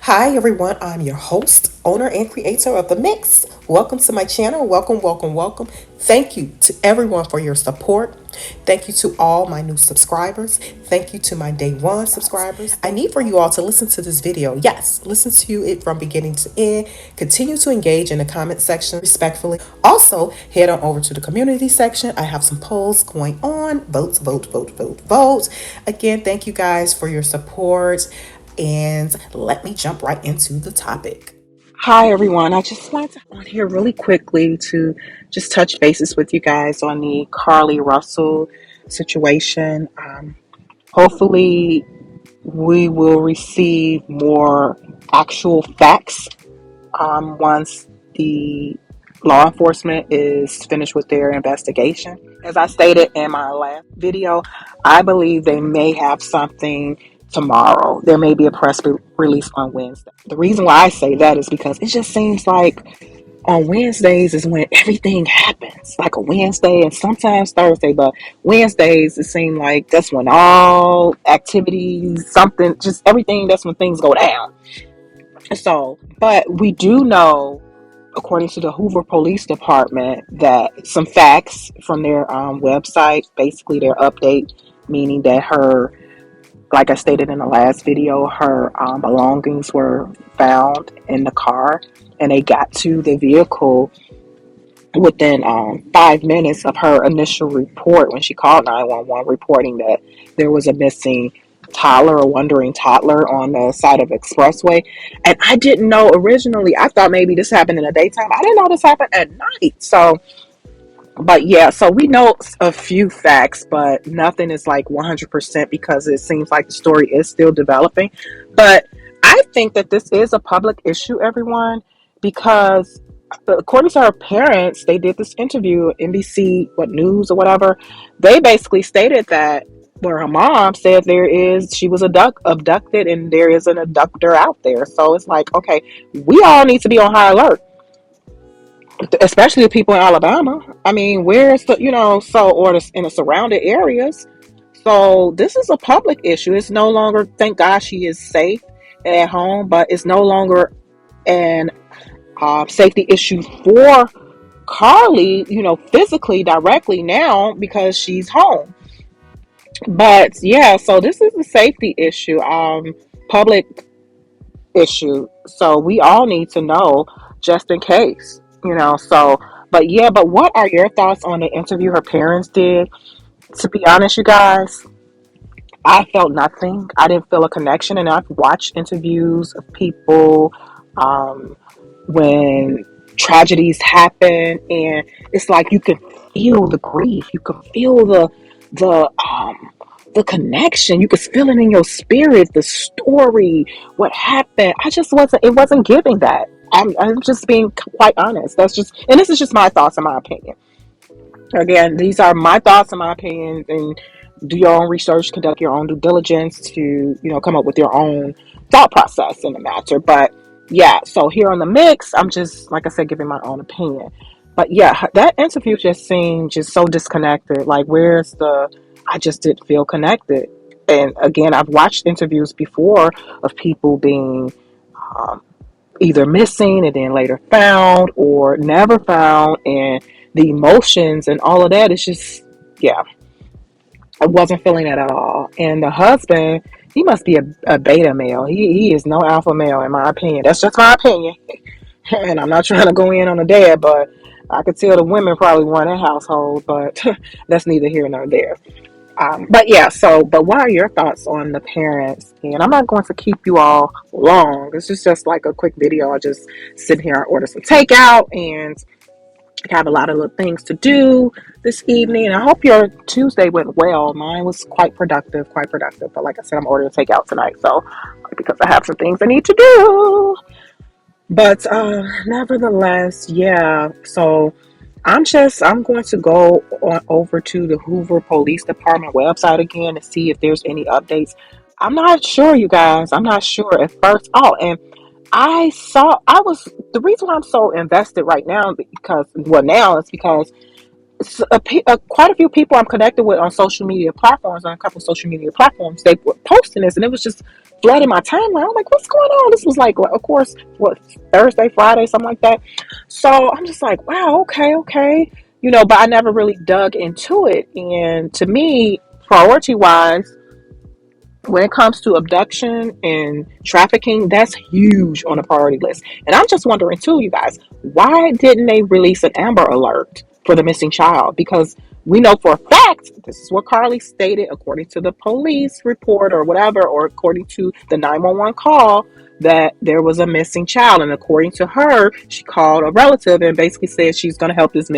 Hi everyone, I'm your host, owner, and creator of The Mix. Welcome to my channel. Welcome, welcome, welcome. Thank you to everyone for your support. Thank you to all my new subscribers. Thank you to my day one subscribers. I need for you all to listen to this video. Yes, listen to it from beginning to end. Continue to engage in the comment section respectfully. Also, head on over to the community section. I have some polls going on. Vote, vote, vote, vote, vote. Again, thank you guys for your support. And let me jump right into the topic. Hi, everyone. I just wanted to come on here really quickly to just touch bases with you guys on the Carlee Russell situation. Hopefully, we will receive more actual facts once the law enforcement is finished with their investigation. As I stated in my last video, I believe they may have something tomorrow. There may be a release on Wednesday. The reason why I say that is because it just seems like on Wednesdays is when everything happens, like a Wednesday and sometimes Thursday, but Wednesdays it seems like that's when all activities, something, just everything, that's when things go down. So, but we do know, according to the Hoover Police Department, that some facts from their website, basically their update, meaning that her, like I stated in the last video, her belongings were found in the car and they got to the vehicle within 5 minutes of her initial report when she called 911 reporting that there was a missing toddler or wandering toddler on the side of the expressway. And I didn't know originally, I thought maybe this happened in the daytime. I didn't know this happened at night. So, but yeah, so we know a few facts, but nothing is like 100% because it seems like the story is still developing. But I think that this is a public issue, everyone, because according to her parents, they did this interview, NBC, what news or whatever. They basically stated that where her mom said she was abducted and there is an abductor out there. So it's like, okay, we all need to be on high alert, especially the people in Alabama. I mean, where's the, in the surrounding areas. So this is a public issue. It's no longer, thank God she is safe at home, but it's no longer an safety issue for Carlee, physically directly now because she's home. But yeah, so this is a safety issue, public issue. So we all need to know just in case, So, but yeah, but what are your thoughts on the interview her parents did? To be honest, you guys, I felt nothing. I didn't feel a connection. And I've watched interviews of people when tragedies happen, and it's like you can feel the grief. You can feel the connection. You can feel it in your spirit, the story, what happened. It wasn't giving that. I'm just being quite honest. And this is just my thoughts and my opinion. Again, these are my thoughts and my opinions, and do your own research, conduct your own due diligence to, come up with your own thought process in the matter. But yeah, so here on the mix, I'm just, like I said, giving my own opinion. But yeah, that interview just seemed just so disconnected. Like, I just didn't feel connected. And again, I've watched interviews before of people being either missing and then later found or never found, and the emotions and all of that is just, yeah, I wasn't feeling that at all. And the husband, he must be a beta male. He is no alpha male, in my opinion. That's just my opinion. And I'm not trying to go in on the dad, but I could tell the women probably run a household, but that's neither here nor there. But yeah, but what are your thoughts on the parents? And I'm not going to keep you all long. This is just like a quick video. I just sit here and order some takeout and have a lot of little things to do this evening. And I hope your Tuesday went well. Mine was quite productive. But like I said, I'm ordering takeout tonight. So because I have some things I need to do. But nevertheless, yeah. So I'm going to go over to the Hoover Police Department website again to see if there's any updates. I'm not sure, you guys. I'm not sure at first. Oh, and the reason why I'm so invested right now, now is because quite a few people I'm connected with on social media platforms, on a couple of social media platforms, they were posting this, and it was just flooding my timeline. I'm like, what's going on? This was like, of course, what, Thursday, Friday, something like that. So I'm just like, wow, okay, okay, but I never really dug into it. And to me, priority wise, when it comes to abduction and trafficking, that's huge on the priority list. And I'm just wondering too, you guys, why didn't they release an Amber Alert for the missing child? Because we know for a fact, this is what Carlee stated, according to the police report or whatever, or according to the 911 call, that there was a missing child. And according to her, she called a relative and basically said she's going to help this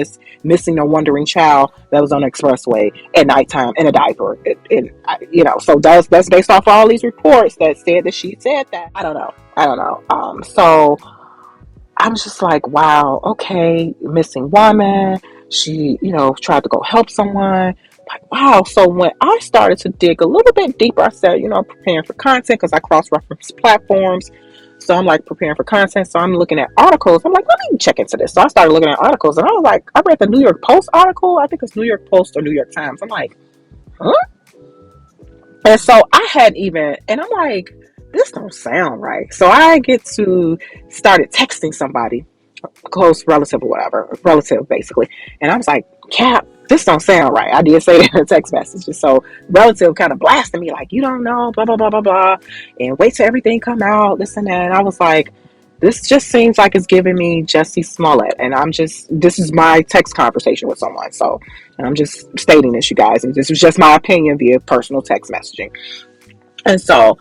missing or wandering child that was on the expressway at nighttime in a diaper. So that's based off all these reports that said that she said that. I don't know. So I'm just like, wow, okay, missing woman. She, tried to go help someone. Like, wow. So when I started to dig a little bit deeper, I said, preparing for content because I cross-reference platforms. So I'm like preparing for content. So I'm looking at articles. I'm like, let me check into this. So I started looking at articles, and I was like, I read the New York Post article. I think it's New York Post or New York Times. I'm like, huh? And so I had even, and I'm like, this don't sound right. So I get to started texting somebody, a close relative or whatever, relative basically. And I was like, Cap, this don't sound right. I did say that in a text message. And so relative kind of blasted me like, you don't know, blah, blah, blah, blah, blah. And wait till everything come out, this and that. And I was like, this just seems like it's giving me Jesse Smollett. And this is my text conversation with someone. So, and I'm just stating this, you guys. And this was just my opinion via personal text messaging. And so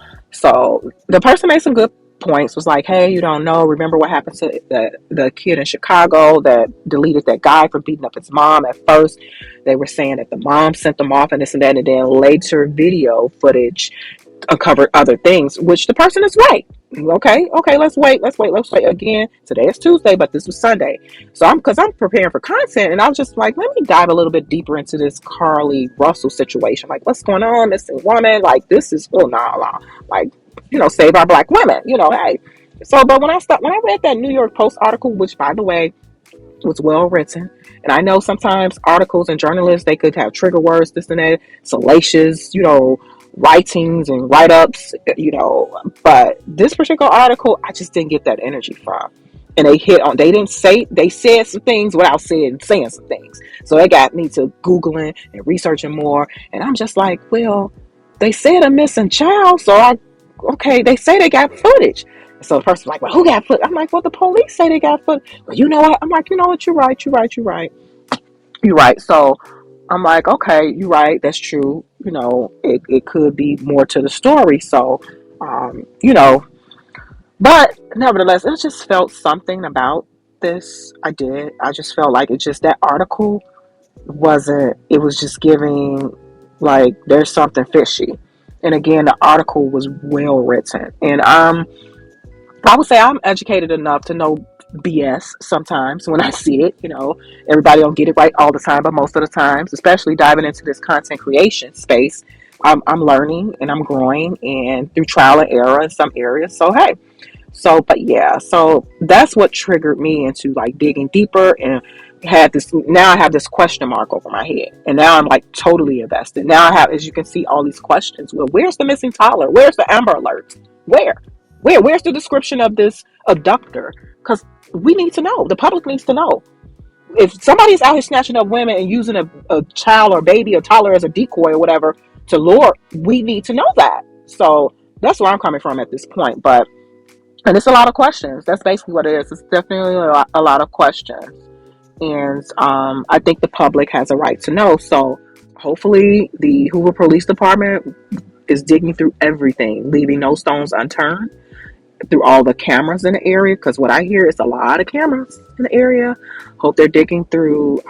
the person made some good points, was like, hey, you don't know, remember what happened to the kid in Chicago that deleted that guy for beating up his mom? At first they were saying that the mom sent them off and this and that, and then later video footage uncovered other things, which the person is right. Okay, let's wait again. Today is Tuesday, but this was Sunday. So I'm preparing for content, and I was just like, let me dive a little bit deeper into this Carlee Russell situation. Like, what's going on? Missing woman, like, this is, oh, nah, like, save our black women, hey. So, but when I read that New York Post article, which by the way was well written, and I know sometimes articles and journalists, they could have trigger words, this and that, salacious, writings and write-ups, but this particular article, I just didn't get that energy from. And they said some things without saying some things. So they got me to Googling and researching more. And I'm just like, well, they said a missing child. So they say they got footage. So the person's like, well, who got footage? I'm like, well, the police say they got footage. Well, you know what? I'm like, you know what? You're right. So I'm like, okay, you're right. That's true. It could be more to the story. So, but nevertheless, it just felt something about this. I just felt like that article it was just giving like there's something fishy. And again, the article was well written. And I would say I'm educated enough to know BS sometimes when I see it. Everybody don't get it right all the time, but most of the times, especially diving into this content creation space, I'm learning and I'm growing, and through trial and error in some areas. So hey, but yeah, so that's what triggered me into like digging deeper, and now I have this question mark over my head, and now I'm like totally invested. Now I have, as you can see, all these questions. Well, where's the missing toddler? Where's the Amber Alert? Where's the description of this abductor? Because we need to know. The public needs to know. If somebody's out here snatching up women and using a child or baby or toddler as a decoy or whatever to lure, we need to know that. So that's where I'm coming from at this point. And it's a lot of questions. That's basically what it is. It's definitely a lot of questions. And I think the public has a right to know. So hopefully the Hoover Police Department is digging through everything, leaving no stones unturned, through all the cameras in the area, because what I hear is a lot of cameras in the area. Hope they're digging through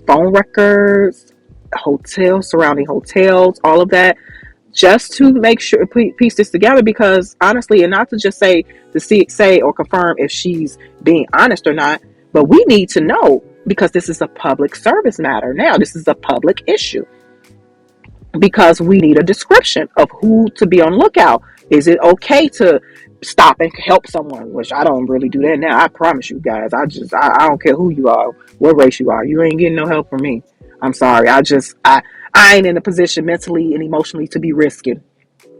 phone records, surrounding hotels, all of that, just to make sure, piece this together. Because honestly, and not to just say or confirm if she's being honest or not, but we need to know, because this is a public service matter now. This is a public issue, because we need a description of who to be on lookout. Is it okay to stop and help someone? Which I don't really do that now. I promise you guys. I don't care who you are, what race you are. You ain't getting no help from me. I'm sorry. I ain't in a position mentally and emotionally to be risking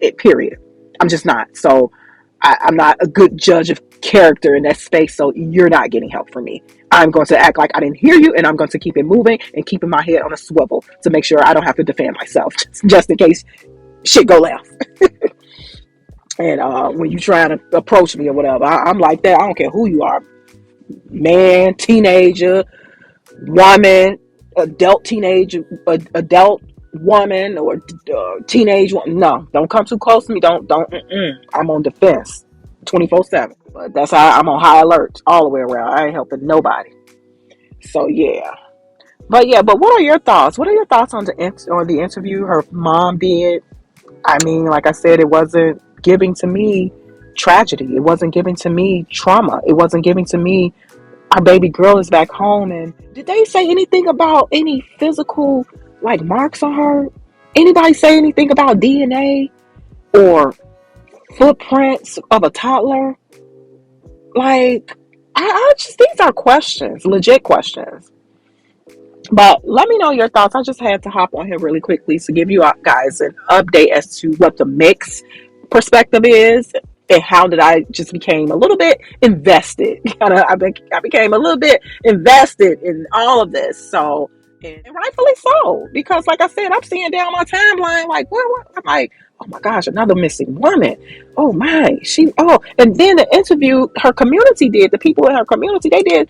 it, period. I'm just not. So I'm not a good judge of character in that space. So you're not getting help from me. I'm going to act like I didn't hear you, and I'm going to keep it moving and keeping my head on a swivel to make sure I don't have to defend myself, just in case shit go left. And when you try to approach me or whatever, I'm like that. I don't care who you are, man, teenager, woman, adult woman, or teenage woman. No, don't come too close to me. Don't. I'm on defense, 24/7. But that's how I'm on high alert all the way around. I ain't helping nobody. So yeah. But yeah, but what are your thoughts? What are your thoughts on the interview? Her mom did. I mean, like I said, it wasn't giving to me tragedy. It wasn't giving to me trauma. It wasn't giving to me our baby girl is back home. And did they say anything about any physical like marks on her? Anybody say anything about DNA or footprints of a toddler? Like, I just, these are questions, legit questions. But let me know your thoughts. I just had to hop on here really quickly to give you guys an update as to what the mix perspective is and how did I just became a little bit invested. I became a little bit invested in all of this. So, and rightfully so, because like I said, I'm seeing down my timeline like what I'm like, oh my gosh, another missing woman. Oh my, and then the interview her community did, the people in her community, they did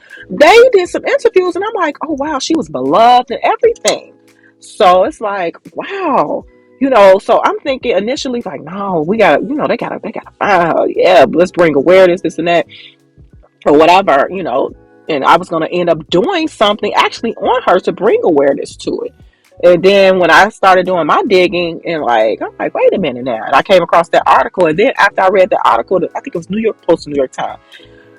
some interviews, and I'm like, oh wow, she was beloved and everything. So it's like, wow, so I'm thinking initially like, no, we got, they gotta find her. Yeah, let's bring awareness, this and that, or whatever. And I was gonna end up doing something actually on her to bring awareness to it. And then when I started doing my digging and like, I'm like, wait a minute now. And I came across that article. And then after I read the article, I think it was New York Post, New York Times.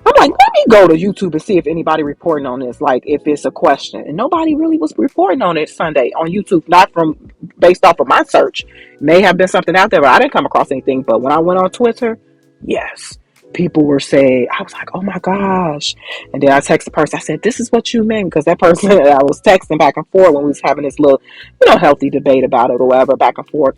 I'm like, let me go to YouTube and see if anybody reporting on this, like if it's a question. And nobody really was reporting on it Sunday on YouTube, not from based off of my search. May have been something out there, but I didn't come across anything. But when I went on Twitter, yes, people were saying, I was like, oh my gosh. And then I texted the person, I said, this is what you meant. Because that person I was texting back and forth when we was having this little, healthy debate about it or whatever, back and forth.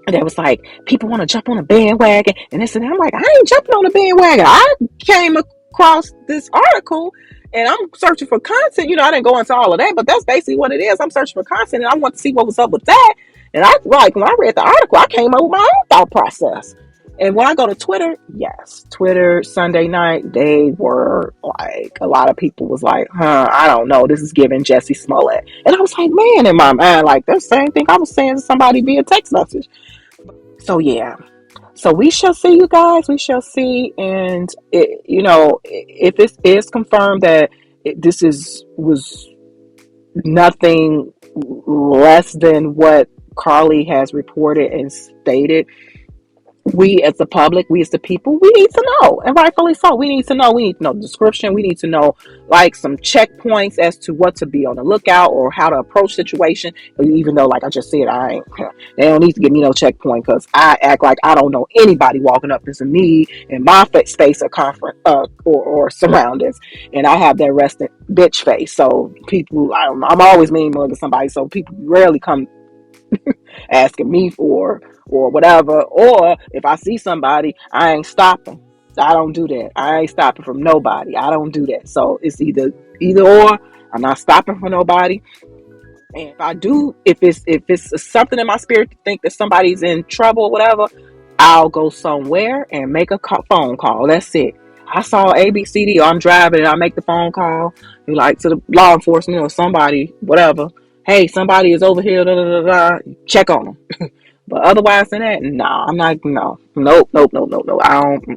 And it was like, people want to jump on a bandwagon and this and that. I'm like, I ain't jumping on a bandwagon. I came across this article and I'm searching for content. I didn't go into all of that, but that's basically what it is. I'm searching for content and I want to see what was up with that. And when I read the article, I came up with my own thought process. And when I go to Twitter, yes, Twitter Sunday night, they were like, a lot of people was like, I don't know, this is giving Jesse Smollett. And I was like, man, in my mind, like, the same thing I was saying to somebody via text message. So yeah, so we shall see, you guys. We shall see, and if this is confirmed that this was nothing less than what Carlee has reported and stated, we as the public, we as the people, we need to know, and rightfully so. We need to know. We need to know the description. We need to know like some checkpoints as to what to be on the lookout or how to approach situation. Even though, like I just said, they don't need to give me no checkpoint because I act like I don't know anybody walking up to me in my space or conference or surroundings, and I have that resting bitch face. So people, I'm always mean mugging somebody. So people rarely come asking me for or whatever. Or if I see somebody, I ain't stopping. I don't do that. I ain't stopping from nobody. I don't do that. So it's either or. I'm not stopping for nobody. And if I do, if it's something in my spirit to think that somebody's in trouble or whatever, I'll go somewhere and make a phone call. That's it. I saw ABCD or I'm driving and I make the phone call, like to the law enforcement or somebody, whatever. Hey, somebody is over here. Da, da, da, da. Check on them. But otherwise than that, no, I'm not. No, nope, nope, nope, nope, nope.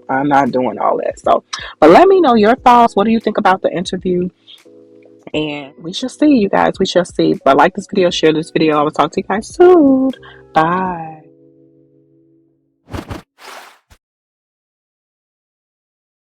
I'm not doing all that. So, but let me know your thoughts. What do you think about the interview? And we shall see, you guys. We shall see. But like this video, share this video. I will talk to you guys soon. Bye.